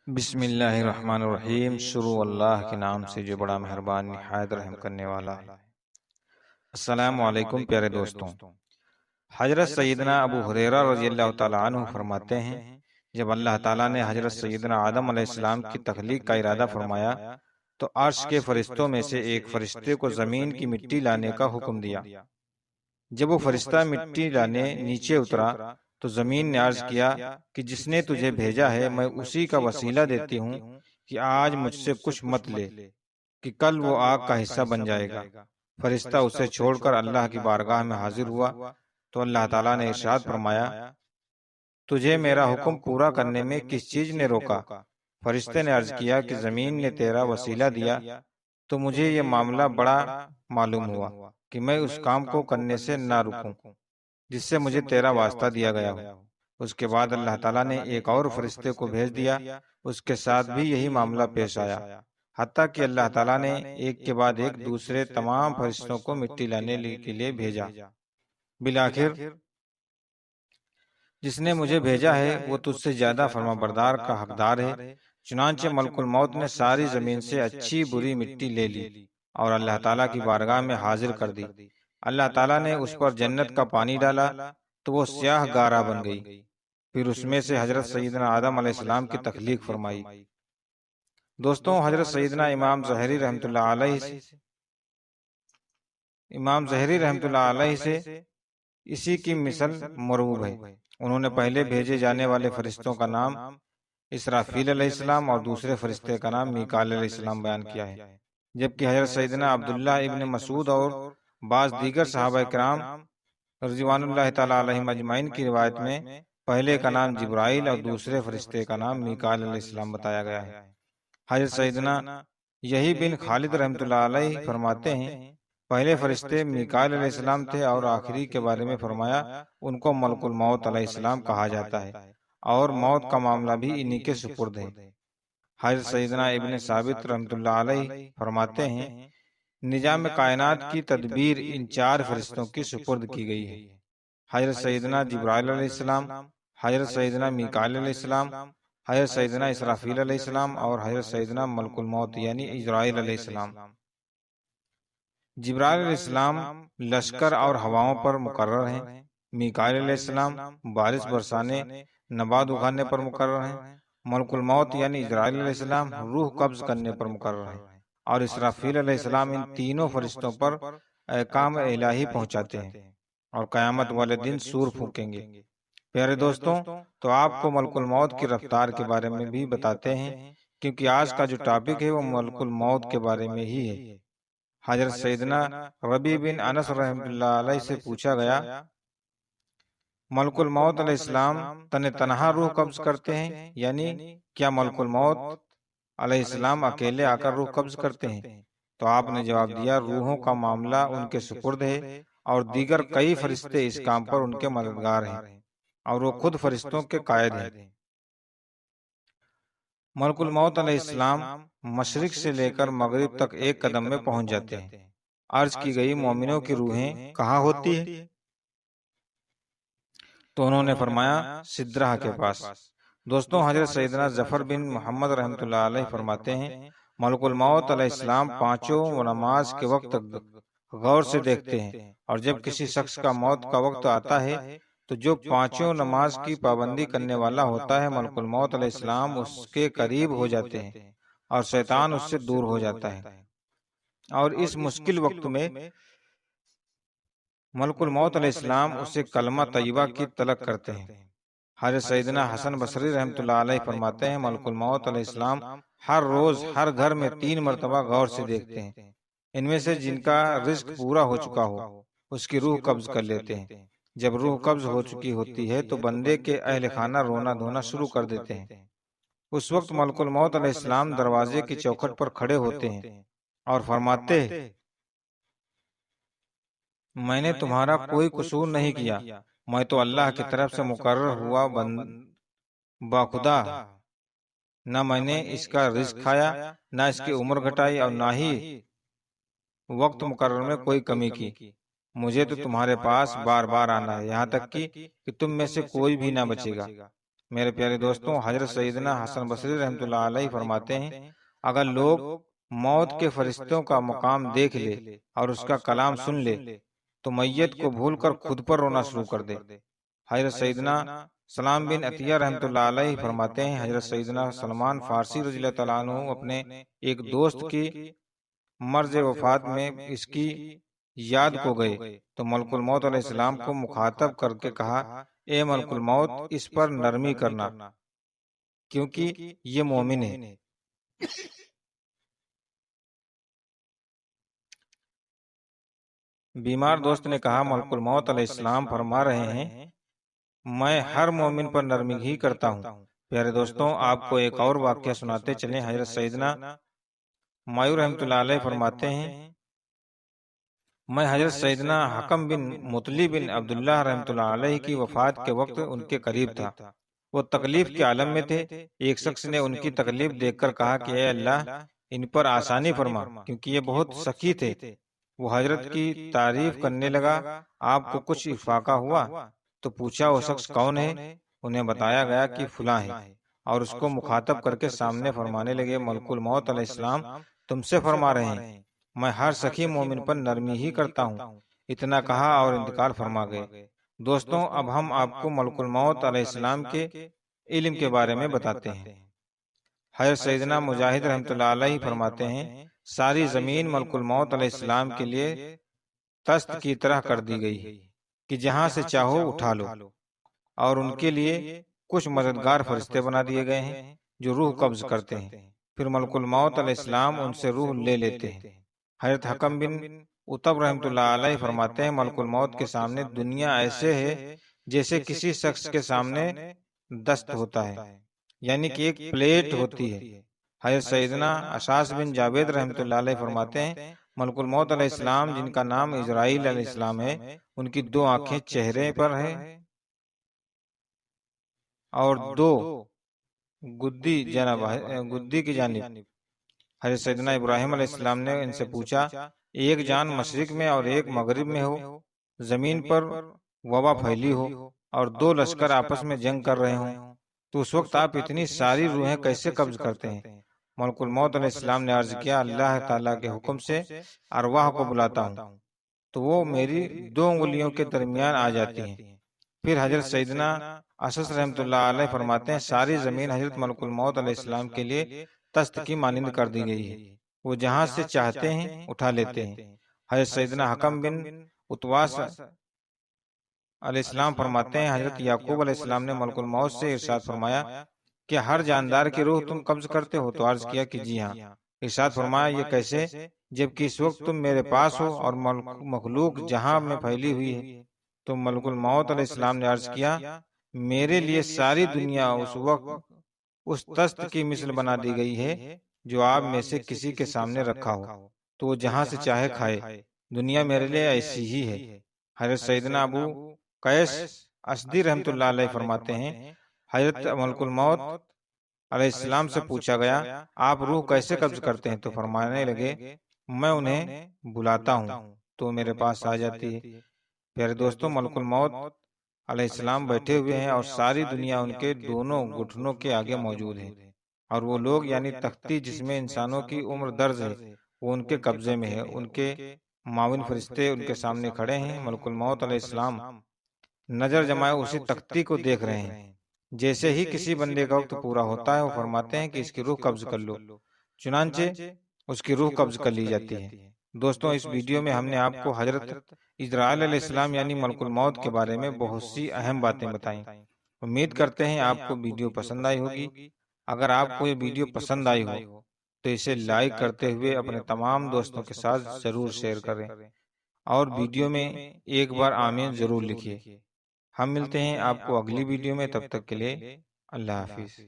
بسم اللہ الرحمن الرحیم۔ شروع اللہ کے نام سے جو بڑا مہربان نہایت رحم کرنے والا ہے۔ السلام علیکم پیارے دوستوں۔ حضرت سیدنا ابو ہریرہ رضی اللہ تعالیٰ عنہ فرماتے ہیں، جب اللہ تعالیٰ نے حضرت سیدنا آدم علیہ السلام کی تخلیق کا ارادہ فرمایا تو عرش کے فرشتوں میں سے ایک فرشتے کو زمین کی مٹی لانے کا حکم دیا۔ جب وہ فرشتہ مٹی لانے نیچے اترا تو زمین نے عرض کیا کہ جس نے تجھے بھیجا ہے میں اسی کا وسیلہ دیتی ہوں کہ آج مجھ سے کچھ مت لے کہ کل وہ آگ کا حصہ بن جائے گا۔ فرشتہ اسے چھوڑ کر اللہ کی بارگاہ میں حاضر ہوا تو اللہ تعالیٰ نے ارشاد فرمایا، تجھے میرا حکم پورا کرنے میں کس چیز نے روکا؟ فرشتے نے عرض کیا کہ زمین نے تیرا وسیلہ دیا تو مجھے یہ معاملہ بڑا معلوم ہوا کہ میں اس کام کو کرنے سے نہ رکوں جس سے مجھے تیرا واسطہ دیا گیا ہو۔ اس کے بعد اللہ تعالیٰ نے ایک اور فرشتے کو بھیج دیا، اس کے ساتھ بھی یہی معاملہ پیش آیا، حتیٰ کہ اللہ تعالیٰ نے ایک کے بعد ایک دوسرے تمام فرشتوں کو مٹی لانے کے لیے بھیجا۔ بالآخر جس نے مجھے بھیجا ہے وہ تجھ سے زیادہ فرما بردار کا حقدار ہے۔ چنانچہ ملک الموت نے ساری زمین سے اچھی بری مٹی لے لی اور اللہ تعالیٰ کی بارگاہ میں حاضر کر دی۔ اللہ تعالیٰ نے اس پر جنت کا پانی ڈالا تو وہ سیاہ گارا بن گئی۔ پھر اس میں سے حضرت سیدنا آدم علیہ السلام کی تخلیق فرمائی۔ دوستوں، حضرت سیدنا امام ظاہری رحمۃ اللہ علیہ سے اسی کی مثل مروب ہے۔ انہوں نے پہلے بھیجے جانے والے فرشتوں کا نام اسرافیل علیہ السلام اور دوسرے فرشتے کا نام میکائیل علیہ السلام بیان کیا ہے، جبکہ حضرت سیدنا عبداللہ ابن مسعود اور بعض دیگر صحابہ کرام رضوان اللہ تعالیٰ علیہم اجمعین کی روایت میں پہلے کا نام جبرائیل اور دوسرے فرشتے کا نام میکائیل علیہ السلام بتایا گیا ہے۔ حضرت سیدنا یحییٰ بن خالد رحمۃ اللہ علیہ فرماتے ہیں، پہلے فرشتے میکائیل علیہ السلام تھے اور آخری کے بارے میں فرمایا ان کو ملک الموت علیہ السلام کہا جاتا ہے اور موت کا معاملہ بھی انہی کے سپرد ہے۔ حضرت سیدنا ابن ثابت رحمۃ اللہ علیہ فرماتے ہیں، نظام کائنات کی تدبیر ان چار فرشتوں کی سپرد کی گئی ہے، حضرت سیدنا جبرائیل علیہ السلام، حضرت سیدنا میکائیل علیہ السلام، حضرت سیدنا اسرافیل علیہ السلام اور حضرت سیدنا ملک الموت یعنی عزرائیل علیہ السلام۔ جبرائیل علیہ السلام لشکر اور ہواؤں پر مقرر ہیں، میکائیل علیہ السلام بارش برسانے نبات اگانے پر مقرر ہیں، ملک الموت یعنی عزرائیل علیہ السلام روح قبض کرنے پر مقرر ہیں، اور اسرافیل علیہ السلام ان تینوں فرشتوں پر احکام الہی پہنچاتے ہیں اور قیامت والے دن سور پھونکیں گے۔ پیارے دوستوں، تو آپ کو ملک الموت کی رفتار کے بارے میں بھی بتاتے ہیں، کیونکہ آج کا جو ٹاپک ہے وہ ملک الموت کے بارے میں ہی ہے۔ حضرت سیدنا ربیع بن انس رحمۃ اللہ علیہ سے پوچھا گیا، ملک الموت علیہ السلام تنہا روح قبض کرتے ہیں، یعنی کیا ملک الموت علیہ السلام اکیلے آ کر روح قبض کرتے ہیں؟ تو آپ نے جواب دیا، روحوں کا معاملہ ان کے سپرد ہے اور دیگر کئی فرشتے اس کام پر ان کے مددگار ہیں اور وہ خود فرشتوں کے قائد ہیں۔ ملک الموت علیہ السلام مشرق سے لے کر مغرب تک ایک قدم میں پہنچ جاتے ہیں۔ عرض کی گئی مومنوں کی روحیں کہاں ہوتی ہیں؟ تو انہوں نے فرمایا سدرہ کے پاس۔ دوستوں، حضرت سیدنا ظفر بن محمد رحمۃ اللہ علیہ فرماتے ہیں، ملک الموت علیہ السلام پانچوں نماز کے وقت غور سے دیکھتے ہیں، اور جب کسی شخص کا موت کا وقت آتا ہے تو جو پانچوں نماز کی پابندی کرنے والا ہوتا ہے، ملک الموت علیہ السلام اس کے قریب ہو جاتے ہیں اور شیطان اس سے دور ہو جاتا ہے، اور اس مشکل وقت میں ملک الموت علیہ السلام اسے کلمہ طیبہ کی طلب کرتے ہیں۔ حضرت سیدنا حسن بصری رحمۃ اللہ علیہ فرماتے ہیں، ملک الموت علیہ السلام ہر روز ہر گھر میں 3 مرتبہ غور سے دیکھتے ہیں، ان میں سے جن کا رزق پورا ہو چکا ہو اس کی روح قبض کر لیتے ہیں۔ جب روح قبض ہو چکی ہوتی ہے تو بندے کے اہل خانہ رونا دھونا شروع کر دیتے ہیں۔ اس وقت ملک الموت علیہ السلام دروازے کی چوکھٹ پر کھڑے ہوتے ہیں اور فرماتے ہیں، میں نے تمہارا کوئی قصور نہیں کیا، میں تو اللہ کی طرف سے مقرر ہوا باخدا، نہ میں نے اس کا رزق کھایا، نہ اس کی عمر گھٹائی اور نہ ہی وقت مقرر میں کوئی کمی کی۔ مجھے تو تمہارے پاس بار بار آنا ہے، یہاں تک کہ تم میں سے کوئی بھی نہ بچے گا۔ میرے پیارے دوستوں، حضرت سیدنا حسن بصری رحمۃ اللہ علیہ فرماتے ہیں، اگر لوگ موت کے فرشتوں کا مقام دیکھ لے اور اس کا کلام سن لے تو میت کو بھول کر خود پر رونا شروع کر دے۔ حضرت سیدنا سلام بن عطیہ رحمۃ اللہ علیہ فرماتے ہیں، حضرت سیدنا سلمان فارسی رضی اللہ تعالیٰ عنہ اپنے ایک دوست کی مرض وفات میں اس کی یاد کو گئے تو ملک الموت علیہ السلام کو مخاطب کر کے کہا، اے ملک الموت، اس پر نرمی کرنا کیونکہ یہ مومن ہے۔ بیمار دوست نے کہا، ملک الموت علیہ السلام فرما رہے ہیں میں ہر مومن پر نرمی ہی کرتا ہوں۔ پیارے دوستوں، آپ کو ایک اور واقعہ سناتے چلیں۔ حضرت سیدنا مایو رحمۃ اللہ علیہ فرماتے ہیں، میں حضرت سیدنا حکم بن مطلی بن عبداللہ رحمۃ اللہ علیہ کی وفات کے وقت ان کے قریب تھا۔ وہ تکلیف کے عالم میں تھے۔ ایک شخص نے ان کی تکلیف دیکھ کر کہا کہ اے اللہ، ان پر آسانی فرما کیونکہ یہ بہت سخی تھے۔ وہ حضرت کی تعریف کرنے لگا۔ آپ کو کچھ افاقہ ہوا تو پوچھا وہ شخص کون ہے؟ انہیں بتایا گیا کہ فلاں ہے، اور اس کو مخاطب کر کے سامنے فرمانے لگے، ملک الموت علیہ السلام تم سے فرما رہے ہیں میں ہر سخی مومن پر نرمی ہی کرتا ہوں۔ اتنا کہا اور انتقال فرما گئے۔ دوستوں، اب ہم آپ کو ملک الموت علیہ السلام کے علم کے بارے میں بتاتے ہیں۔ حضرت سیدنا مجاہد رحمۃ اللہ علیہ فرماتے ہیں، ساری زمین ملک الموت علیہ السلام کے لیے تست کی طرح کر دی گئی کہ جہاں سے چاہو اٹھا لو، اور ان کے لیے کچھ مددگار فرشتے بنا دیے گئے ہیں جو روح قبض کرتے ہیں، پھر ملک الموت علیہ السلام ان سے روح لے لیتے ہیں۔ حضرت حکم بن اتب رحمۃ اللہ علیہ فرماتے ہیں، ملک الموت کے سامنے دنیا ایسے ہے جیسے کسی شخص کے سامنے دست ہوتا ہے، یعنی کہ ایک پلیٹ ہوتی ہے۔ حضرت سیدنا اشعث بن جابر رحمۃ اللہ علیہ فرماتے ہیں، ملک الموت علیہ السلام جن کا نام اسرائیل علیہ السلام ہے، ان کی دو آنکھیں چہرے پر ہیں اور دو گدی کی جانب۔ حضرت سیدنا ابراہیم علیہ السلام نے ان سے پوچھا، ایک جان مشرق میں اور ایک مغرب میں ہو، زمین پر وبا پھیلی ہو اور دو لشکر آپس میں جنگ کر رہے ہوں، تو اس وقت آپ اتنی ساری روحیں کیسے قبض کرتے ہیں؟ ملک الموت علیہ السلام نے عرض کیا، اللہ تعالیٰ کے حکم سے ارواح کو بلاتا ہوں تو وہ میری دو انگلیوں کے درمیان آ جاتی ہیں۔ پھر حضرت سیدنا اشعث رحمۃ اللہ علیہ فرماتے ہیں، ساری زمین حضرت ملک الموت علیہ السلام کے لیے تست کی مانند کر دی گئی ہے، وہ جہاں سے چاہتے ہیں اٹھا لیتے ہیں۔ حضرت سیدنا حکم بن اتواس علیہ السلام فرماتے ہیں، حضرت یعقوب علیہ السلام نے ملک الموت سے ارشاد فرمایا کہ ہر جاندار کی روح تم قبض کرتے ہو؟ تو عرض کیا کہ جی ہاں۔ ارشاد فرمایا، یہ کیسے، جبکہ اس وقت تم میرے پاس ہو اور مخلوق جہاں میں پھیلی ہوئی ہے؟ تو ملک الموت علیہ السلام نے عرض کیا، میرے لیے ساری دنیا اس وقت اس تست کی مثل بنا دی گئی ہے جو آپ میں سے کسی کے سامنے رکھا ہو تو وہ جہاں سے چاہے کھائے، دنیا میرے لیے ایسی ہی ہے۔ حضرت سیدنا ابو قیس اسدی رحمۃ اللہ علیہ فرماتے ہیں، حضرت ملک الموت علیہ السلام سے پوچھا گیا، آپ روح کیسے قبض کرتے ہیں؟ تو فرمانے لگے، میں انہیں بلاتا ہوں تو میرے پاس آ جاتی ہے۔ پیارے دوستوں، ملک الموت علیہ السلام بیٹھے ہوئے ہیں اور ساری دنیا ان کے دونوں گھٹنوں کے آگے موجود ہے، اور وہ لوگ یعنی تختی جس میں انسانوں کی عمر درج ہے وہ ان کے قبضے میں ہے۔ ان کے معاون فرشتے ان کے سامنے کھڑے ہیں۔ ملک الموت علیہ السلام نظر جمائے اسی تختی کو دیکھ رہے ہیں۔ جیسے ہی کسی بندے کا وقت پورا ہوتا ہے وہ فرماتے ہیں کہ اس کی روح قبض کر لو، چنانچہ اس کی روح قبض کر لی جاتی ہے۔ دوستوں، اس ویڈیو میں ہم نے آپ کو حضرت اسرائیل علیہ السلام یعنی ملک الموت کے بارے میں بہت سی اہم باتیں بتائیں۔ امید کرتے ہیں آپ کو ویڈیو پسند آئی ہوگی۔ اگر آپ کو یہ ویڈیو پسند آئی ہو تو اسے لائک کرتے ہوئے اپنے تمام دوستوں کے ساتھ ضرور شیئر کریں، اور ویڈیو میں ایک بار آمین ضرور لکھیے۔ ہم ملتے ہیں آپ کو اگلی ویڈیو میں، تب تک کے لیے اللہ حافظ۔